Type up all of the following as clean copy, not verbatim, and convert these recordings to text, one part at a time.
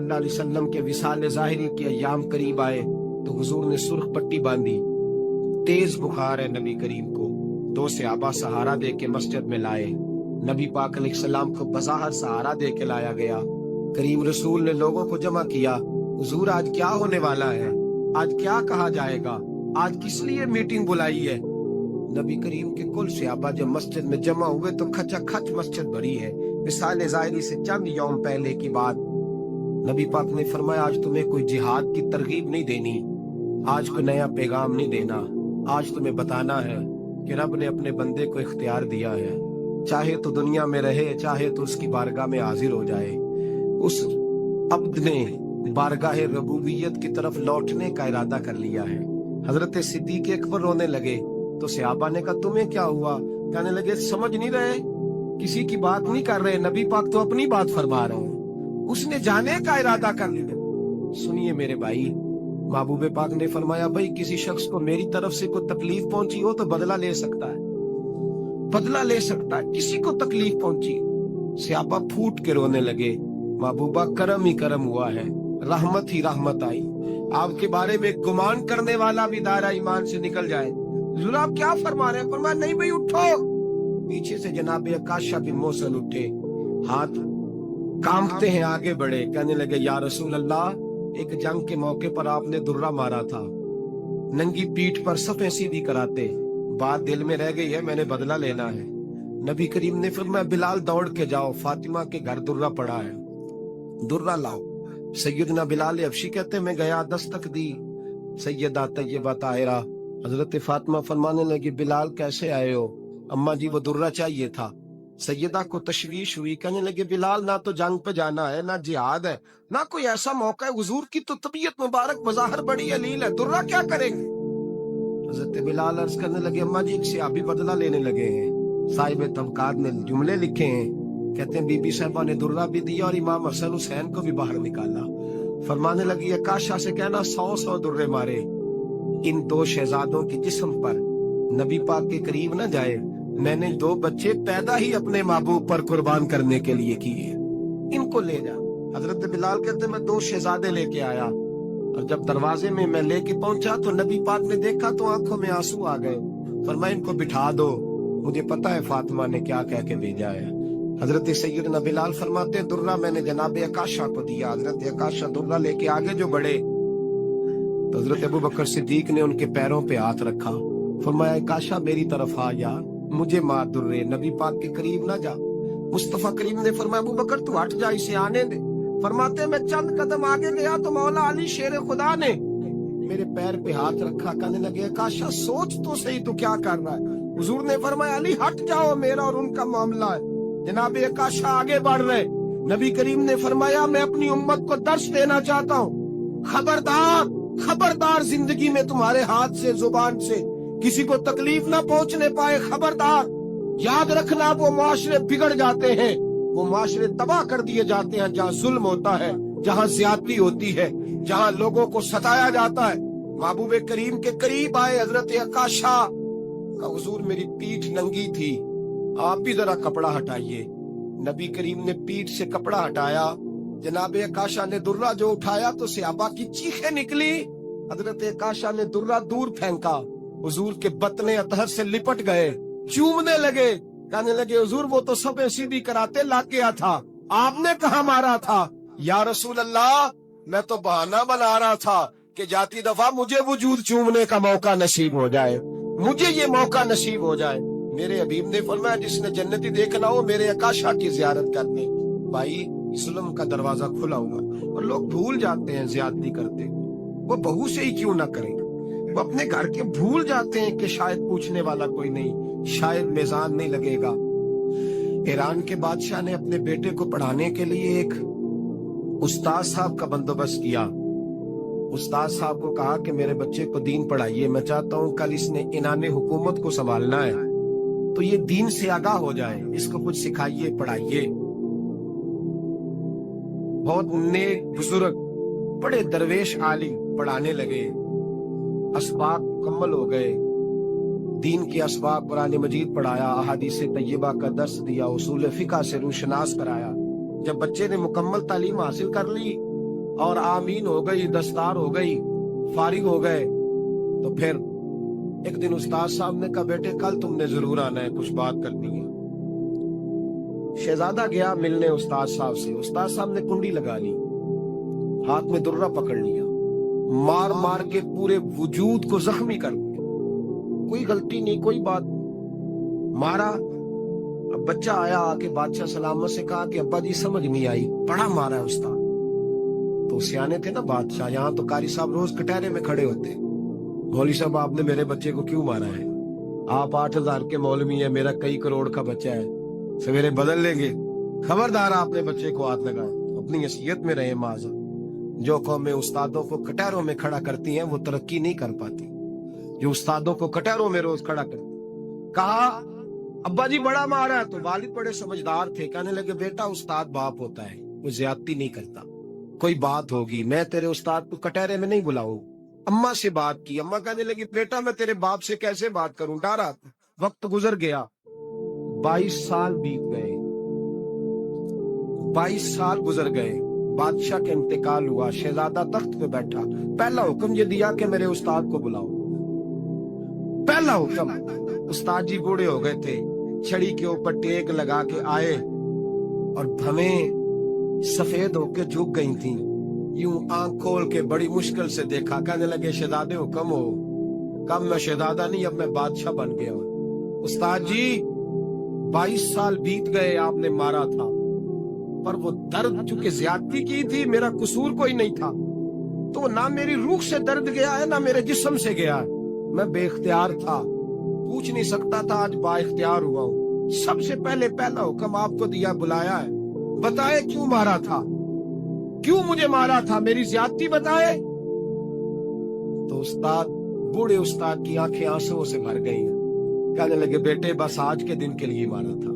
सल्लल्लाहु अलैहि वसल्लम के विसाल ज़ाहिरी के अय्याम करीब आए तो हुजूर ने सुर्ख पट्टी बांधी। तेज बुखार है नबी करीम को। दो सहाबा सहारा दे के मस्जिद में लाए। नबी पाक अलैहिस्सलाम को बज़ाहर सहारा दे के लाया गया। करीम रसूल ने लोगों को जमा किया। हुजूर आज क्या होने वाला है, आज क्या कहा जाएगा, आज किस लिए मीटिंग बुलाई है। नबी करीम के कुल सहाबा जब मस्जिद में जमा हुए तो खचाखच मस्जिद भरी है। विसाल ज़ाहिरी से चंद यौम पहले की बात। नबी पाक ने फरमाया आज तुम्हें कोई जिहाद की तरगीब नहीं देनी, आज कोई नया पैगाम नहीं देना, आज तुम्हें बताना है कि रब ने अपने बंदे को इख्तियार दिया है, चाहे तो दुनिया में रहे चाहे तो उसकी बारगाह में हाजिर हो जाए। उस अब्द ने बारगाह रबूबियत की तरफ लौटने का इरादा कर लिया है। हजरत सिद्दीक अकबर रोने लगे तो सहाबा ने कहा तुम्हें क्या हुआ। कहने लगे समझ नहीं रहे, किसी की बात नहीं कर रहे, नबी पाक तो अपनी बात फरमा रहे हैं, उसने जाने का इरादा कर लिया। सुनिए मेरे भाई, महबूब पाक ने फरमाया भाई किसी शख्स को मेरी तरफ से कोई तकलीफ पहुंची हो तो बदला ले सकता है, बदला ले सकता है। किसी को तकलीफ पहुंची, सहाबा फूट के रोने लगे। महबूबा करम ही करम हुआ है, रहमत ही रहमत आई। आपके बारे में गुमान करने वाला भी दायरा ईमान से निकल जाए। हुजूर आप क्या फरमा रहे हैं। फरमाया नहीं भाई उठो। पीछे से जनाब अकाशा बिन मोहसिन उठे, हाथ कांपते हैं आगे बढ़े। कहने लगे या रसूल अल्लाह, एक जंग के मौके पर आपने दुर्रा मारा था, नंगी पीठ पर सफे सीधी कराते, बात दिल में रह गई है, मैंने बदला लेना है। नबी करीम ने फरमाया बिलाल दौड़ के जाओ, फातिमा के घर दुर्रा पड़ा है, दुर्रा लाओ। सैयदना बिलाल हबशी कहते मैं गया, दस्तक दी, सैयदा तैयबा ताहिरा हजरत फातिमा फरमाने लगी बिलाल कैसे आए हो। अम्मा जी वो दुर्रा चाहिए था। सैयदा को तशवीश हुई, कहने लगे बिलाल ना तो जंग पे जाना है, ना जिहाद है, ना कोई ऐसा मौका है, हुजूर की तो तबीयत मुबारक बज़ाहिर बड़ी अलील है, दुर्रा क्या करेंगे। हजरत बिलाल अर्ज करने लगे अम्मा जी एक सहाबी बदला लेने लगे हैं। साहिब तबकात ने जुमले लिखे हैं, कहते हैं बीबी साहिबा ने दुर्रा भी दिया और इमाम हसन हुसैन को भी बाहर निकाला। फरमाने लगी अकाशा से कहना 100 दुर्रे मारे इन दो शहजादों के जिस्म पर, नबी पाक के करीब न जाए। मैंने दो बच्चे पैदा ही अपने महबूब पर कुर्बान करने के लिए किए, इनको ले जा। हजरत बिलाल कहते मैं 2 शहजादे लेके आया और जब दरवाजे में मैं लेके पहुंचा तो नबी पाक ने देखा तो आंखों में आंसू आ गए। फरमाया इनको बिठा दो, मुझे पता है फातिमा ने क्या कह के भेजा है। हजरत सैयदना बिलाल फरमाते दुर्रा मैंने जनाब अकाशा को दिया। हजरत अकाशा दुर्रा लेके आगे जो बढ़े तो हजरत अबू बकर सिद्दीक ने उनके पैरों पे हाथ रखा। फरमाया अकाशा मेरी तरफ आ यार, मुझे मार दुर्रे, नबी पाक के करीब ना जा। मुस्तफा करीम ने फरमाया अबू बकर तू हट जा, इसे आने दे। फरमाते मैं चंद कदम आगे गया तो मौला अली शेर खुदा ने मेरे पैर पे हाथ रखा। कहने लगे अकाशा सोच तो सही तू क्या कर रहा है। हुजूर ने फरमाया अली हट जाओ, मेरा और उनका मामला है। जनाब अकाशा आगे बढ़ रहे। नबी करीम ने फरमाया मैं अपनी उम्मत को दर्श देना चाहता हूँ, खबरदार खबरदार जिंदगी में तुम्हारे हाथ से जुबान से किसी को तकलीफ ना पहुंचने पाए, खबरदार। याद रखना वो माशरे बिगड़ जाते हैं, वो माशरे तबाह कर दिए जाते हैं जहाँ जुल्म होता है, जहाँ ज्यादती होती है, जहाँ लोगों को सताया जाता है। महबूब करीम के करीब आए हजरत अकाशा का, हुजूर मेरी पीठ नंगी थी, आप भी जरा कपड़ा हटाइए। नबी करीम ने पीठ से कपड़ा हटाया। जनाब अकाशा ने दुर्रा जो उठाया तो सहाबा की चीखें निकली। हजरत अकाशा ने दुर्रा दूर फेंका, हुजूर के बतने अतहर से लिपट गए, चूमने लगे। कहने लगे हुजूर वो तो सब सीधी कराते लाग गया था, आपने कहा मारा था। या रसूल अल्लाह मैं तो बहाना बना रहा था कि जाती दफा मुझे वजूद चूमने का मौका नसीब हो जाए, मुझे ये मौका नसीब हो जाए। मेरे हबीब ने फरमाया जिसने जन्नती देखना हो मेरे अकाशा की जियारत करने। भाई इस्लाम का दरवाजा खुला हुआ और लोग भूल जाते हैं ज्यादती करते, वो बहू से ही क्यों ना करें, वो अपने घर के भूल जाते हैं कि शायद पूछने वाला कोई नहीं, शायद मेजान नहीं लगेगा। ईरान के बादशाह ने अपने बेटे को पढ़ाने के लिए एक उस्ताद साहब का बंदोबस्त किया। उस्ताद साहब को कहा कि मेरे बच्चे को दीन पढ़ाइए, मैं चाहता हूँ कल इसने इनाने हुकूमत को संभालना है तो ये दीन से आगाह हो जाए, इसको कुछ सिखाइए पढ़ाइए। बहुत नेक बुजुर्ग बड़े दरवेश आलिम पढ़ाने लगे, असबाब मुकम्मल हो गए, दीन के असबाब कुरान मजीद पढ़ाया, अहादीस तैयबा का दर्स दिया, उसूल फिक़ह से रूशनास कराया। जब बच्चे ने मुकम्मल तालीम हासिल कर ली اور آمین ہو گئی، دستار ہو گئی، فارغ ہو گئے، تو پھر ایک دن استاد صاحب نے کہا بیٹے کل تم نے ضرور آنا ہے، کچھ بات کرنی ہے۔ شہزادہ گیا ملنے استاد صاحب سے، استاد صاحب نے کنڈی لگا لی، ہاتھ میں درہ پکڑ لیا، مار مار کے پورے وجود کو زخمی کر دیا، کوئی غلطی نہیں، کوئی بات نہیں، مارا۔ اب بچہ آیا آ کے بادشاہ سلامت سے کہا کہ ابا جی سمجھ نہیں آئی، بڑا مارا ہے استاد۔ تو سیانے تھے نا بادشاہ، یہاں تو قاری صاحب روز کٹہرے میں کھڑے ہوتے، مولوی صاحب آپ نے میرے بچے کو کیوں مارا ہے؟ آپ 8,000 کے مولوی ہیں، میرا کئی کروڑ کا بچہ ہے، سویرے بدل لیں گے، خبردار آپ نے بچے کو ہاتھ لگایا۔ اپنی حیثیت میں رہے معاذ۔ جو قومیں استادوں کو کٹہروں میں کھڑا کرتی ہیں وہ ترقی نہیں کر پاتی، جو استادوں کو کٹہروں میں روز کھڑا کرتی۔ کہا ابا جی بڑا مارا ہے، تو والد بڑے سمجھدار تھے، کہنے لگے بیٹا استاد باپ ہوتا ہے، وہ زیادتی نہیں کرتا، کوئی بات ہوگی میں تیرے استاد کو کٹہرے میں نہیں بلاؤں۔ اماں سے بات کی، اماں کہنے لگی بیٹا میں تیرے باپ سے کیسے بات کروں، ڈرا۔ وقت گزر گیا، 22 سال بیت گئے، 22 سال گزر گئے، بادشاہ کا انتقال ہوا، شہزادہ تخت پہ بیٹھا، پہلا حکم یہ دیا کہ میرے استاد کو بلاؤ، پہلا حکم۔ استاد جی بوڑھے ہو گئے تھے، چھڑی کے اوپر ٹیک لگا کے آئے اور بھویں سفید ہو کے جھک گئی تھیں، یوں آنکھ کھول کے بڑی مشکل سے دیکھا، کہنے لگے شہزادے حکم ہو۔ کب میں شہزادہ نہیں، اب میں بادشاہ بن گیا ہوں۔ استاد جی 22 سال بیت گئے، آپ نے مارا تھا، پر وہ درد چونکہ زیادتی کی تھی، میرا قصور کوئی نہیں تھا، تو نہ میری روح سے درد گیا ہے نہ میرے جسم سے گیا ہے، میں بے اختیار تھا، پوچھ نہیں سکتا تھا، آج با اختیار ہوا ہوں۔ سب سے پہلے پہلا حکم آپ کو دیا، بلایا ہے، بتائے کیوں مارا تھا، کیوں مجھے مارا تھا، میری زیادتی بتائے۔ تو استاد، بوڑھے استاد کی آنکھیں آنسوں سے بھر گئی، کہنے لگے بیٹے بس آج کے دن کے لیے مارا تھا،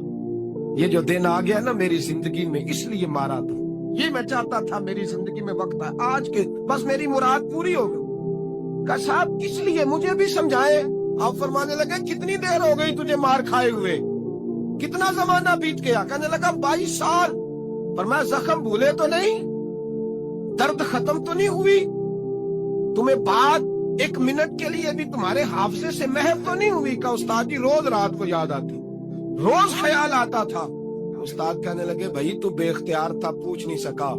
یہ جو دن آ گیا نا میری زندگی میں اس لیے مارا تھا، یہ میں چاہتا تھا میری زندگی میں وقت ہے، آج کے بس میری مراد پوری ہو گئی۔ کہا صاحب کس لیے، مجھے بھی سمجھائے۔ آپ فرمانے لگے کتنی دیر ہو گئی تجھے مار کھائے ہوئے، کتنا زمانہ بیت گیا؟ کہنے لگا 22 سال۔ پر میں زخم بھولے تو نہیں، درد ختم تو نہیں ہوئی، تمہیں بات ایک منٹ کے لیے بھی تمہارے حافظے سے محو تو نہیں ہوئی؟ کہ استاد جی روز رات کو یاد آتی، روز خیال آتا تھا۔ استاد کہنے لگے بھائی تو بے اختیار تھا، پوچھ نہیں سکا،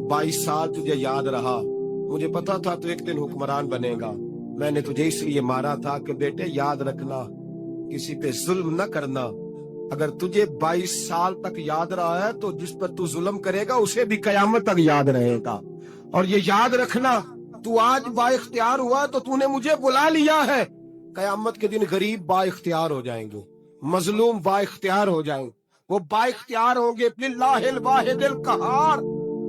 22 سال تجھے یاد رہا، مجھے پتا تھا تو ایک دن حکمران بنے گا، میں نے تجھے اس لیے مارا تھا کہ بیٹے یاد رکھنا، کسی پہ ظلم نہ کرنا، اگر تجھے 22 سال تک یاد رہا ہے تو جس پر تو ظلم کرے گا اسے بھی قیامت تک یاد رہے گا، اور یہ یاد رکھنا تو آج با اختیار ہوا تو تو نے مجھے بلا لیا ہے، قیامت کے دن غریب با اختیار ہو جائیں گے، مظلوم با اختیار ہو جائیں گے، وہ با اختیار ہوں گے، للہ الواحد القہار،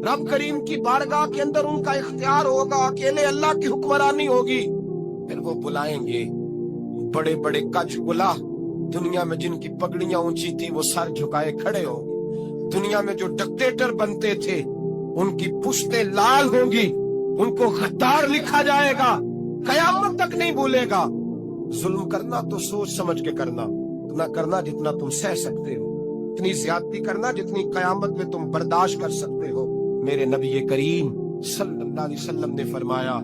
رب کریم کی بارگاہ کے اندر ان کا اختیار ہوگا، اکیلے اللہ کی حکمرانی ہوگی، پھر وہ بلائیں گے بڑے بڑے کج بلا، دنیا میں جن کی پگڑیاں اونچی تھی وہ سر جھکائے کھڑے ہوں گے، دنیا میں جو ڈکٹیٹر بنتے تھے ان کی پشتیں لال ہوں گی، ان کو غدار لکھا جائے گا، قیامت تک نہیں بھولے گا۔ ظلم کرنا تو سوچ سمجھ کے کرنا، اتنا کرنا جتنا تم سہ سکتے ہو، اتنی زیادتی کرنا جتنی قیامت میں تم برداشت کر سکتے ہو۔ میرے نبی کریم صلی اللہ علیہ وسلم نے فرمایا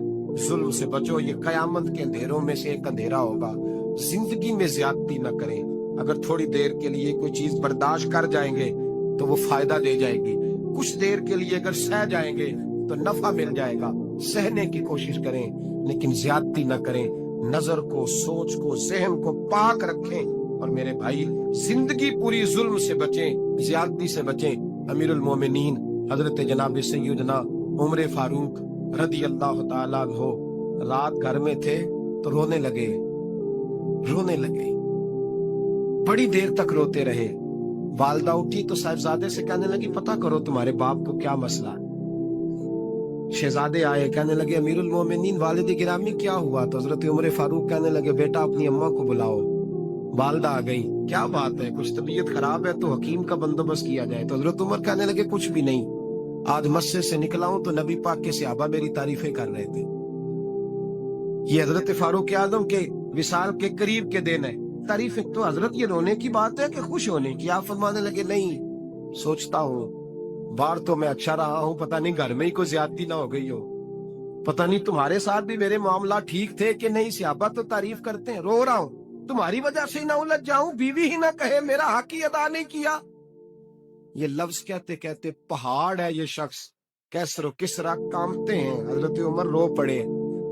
ظلم سے بچو، یہ قیامت کے اندھیروں میں سے ایک اندھیرا ہوگا، زندگی میں زیادتی نہ کریں، اگر تھوڑی دیر کے لیے کوئی چیز برداشت کر جائیں گے تو وہ فائدہ دے جائے گی، کچھ دیر کے لیے اگر سہ جائیں گے تو نفع مل جائے گا، سہنے کی کوشش کریں لیکن زیادتی نہ کریں، نظر کو، سوچ کو، ذہن کو پاک رکھیں، اور میرے بھائی زندگی پوری ظلم سے بچیں، زیادتی سے بچیں۔ امیر المومنین حضرت جناب سیدنا عمر فاروق رضی اللہ تعالیٰ عنہ رات گھر میں تھے تو رونے لگے، بڑی دیر تک روتے رہے، والدہ اٹھی تو صاحبزادے سے کہنے لگی پتہ کرو تمہارے باپ کو کیا مسئلہ ہے۔ شہزادے آئے، کہنے لگے امیر المومنین والد گرامی کیا ہوا؟ تو حضرت عمر فاروق کہنے لگے بیٹا اپنی اماں کو بلاؤ۔ والدہ آ گئی، کیا بات ہے، کچھ طبیعت خراب ہے تو حکیم کا بندوبست کیا جائے۔ تو حضرت عمر کہنے لگے کچھ بھی نہیں، آج مسجد سے نکلا ہوں تو نبی پاک کے صحابہ میری تعریفیں کر رہے تھے۔ یہ حضرت فاروق اعظم کے وصال کے قریب کے دن ہے، تعریفیں تو حضرت یہ رونے کی بات ہے کہ خوش ہونے کی؟ آپ فرمانے لگے نہیں، سوچتا ہوں बाहर तो मैं अच्छा रहा हूं, पता नहीं घर में ही कोई ज्यादती ना हो गई हो। पता नहीं तुम्हारे साथ भी मेरे मामला ठीक थे कि नहीं। सहाबा तो तारीफ करते हैं। रो रहा हूं तुम्हारी वजह से ही ना उलझ जाऊं, बीवी ही ना कहे मेरा हक ही अदा नहीं किया। ये लफ्ज कहते कहते पहाड़ है ये शख्स, कैसरो किसरा कांपते हैं। हजरत उमर रो पड़े।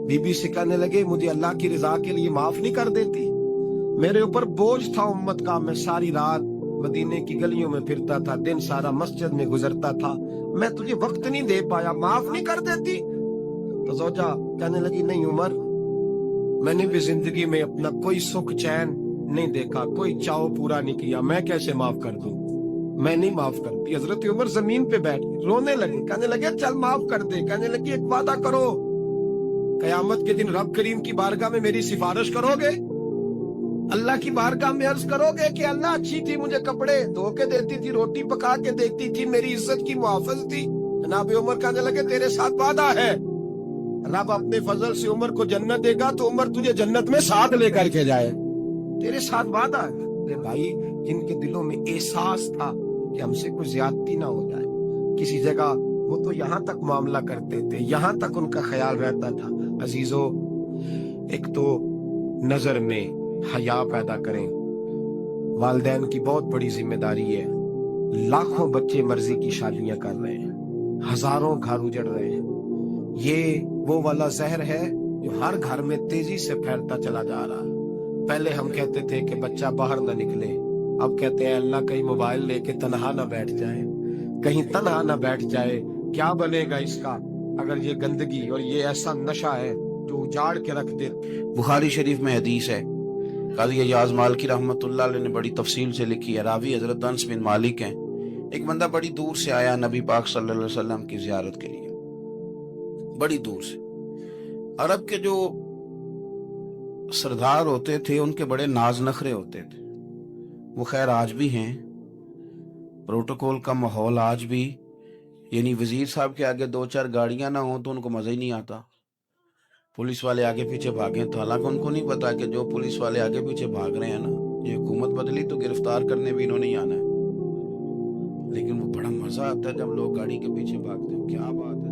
बीबी से कहने लगे मुझे अल्लाह की रजा के लिए माफ नहीं कर देती। मेरे ऊपर बोझ था उम्मत का, मैं सारी रात मदीने की गलियों में फिरता था, दिन सारा मस्जिद में गुजरता था, मैं तुझे वक्त नहीं दे पाया, माफ नहीं कर देती। तो जोजा कहने लगी नहीं उमर, मैंने भी जिंदगी में अपना कोई सुख चैन नहीं देखा, कोई चाव पूरा नहीं किया, मैं कैसे माफ कर दूं, मैं नहीं माफ करती। हजरत उमर जमीन पे बैठ रोने लगे। कहने लगे चल माफ कर दे। कहने लगी एक वादा करो, कयामत के दिन रब करीम की बारगाह में मेरी सिफारिश करोगे, अल्लाह की बारगाह में अर्ज करोगे कि अल्लाह अच्छी थी, मुझे कपड़े धो के देती थी, रोटी पका के देती थी, मेरी इज्जत की मुहाफिज थी। जनाब उमर कहने लगे तेरे साथ वादा है, रब अपने फजल से उमर को जन्नत देगा तो उमर तुझे जन्नत में साथ लेकर के जाए, तेरे साथ वादा है। अरे भाई, जिनके दिलों में एहसास था कि हमसे कोई ज्यादती ना हो जाए किसी जगह, वो तो यहाँ तक मामला करते थे, यहाँ तक उनका ख्याल रहता था। अजीजों, एक तो नजर में हया पैदा करें, वालिदैन की बहुत बड़ी जिम्मेदारी है। लाखों बच्चे मर्जी की शादियां कर रहे हैं, हजारों घर उजड़ रहे हैं। ये वो वाला जहर है जो हर घर में तेजी से फैलता चला जा रहा है। पहले हम कहते थे कि बच्चा बाहर ना निकले, अब कहते हैं अल्लाह कहीं मोबाइल लेके तनहा ना बैठ जाए, कहीं तनहा ना बैठ जाए। क्या बनेगा इसका अगर ये गंदगी और ये ऐसा नशा है जो उजाड़ के रख दे। बुखारी शरीफ में हदीस है, काजी एजाज मालिकी रहमतुल्लाह अलैह ने बड़ी तफसील से लिखी है। रावी हजरत अनस बिन मालिक हैं। एक बंदा बड़ी दूर से आया नबी पाक सल्लल्लाहु अलैहि वसल्लम की जियारत के लिए, बड़ी दूर से। अरब के जो सरदार होते थे उनके बड़े नाज नखरे होते थे, वो खैर आज भी हैं। प्रोटोकॉल का माहौल आज भी, यानी वजीर साहब के आगे दो चार गाड़ियां ना हो तो उनको मजा ही नहीं आता। पुलिस वाले आगे पीछे भागे तो हालांकि उनको नहीं पता कि जो पुलिस वाले आगे पीछे भाग रहे हैं ना, ये हुकूमत बदली तो गिरफ्तार करने भी इन्होंने ही आना है। लेकिन वो बड़ा मजा आता है जब लोग गाड़ी के पीछे भागते हैं, क्या बात है।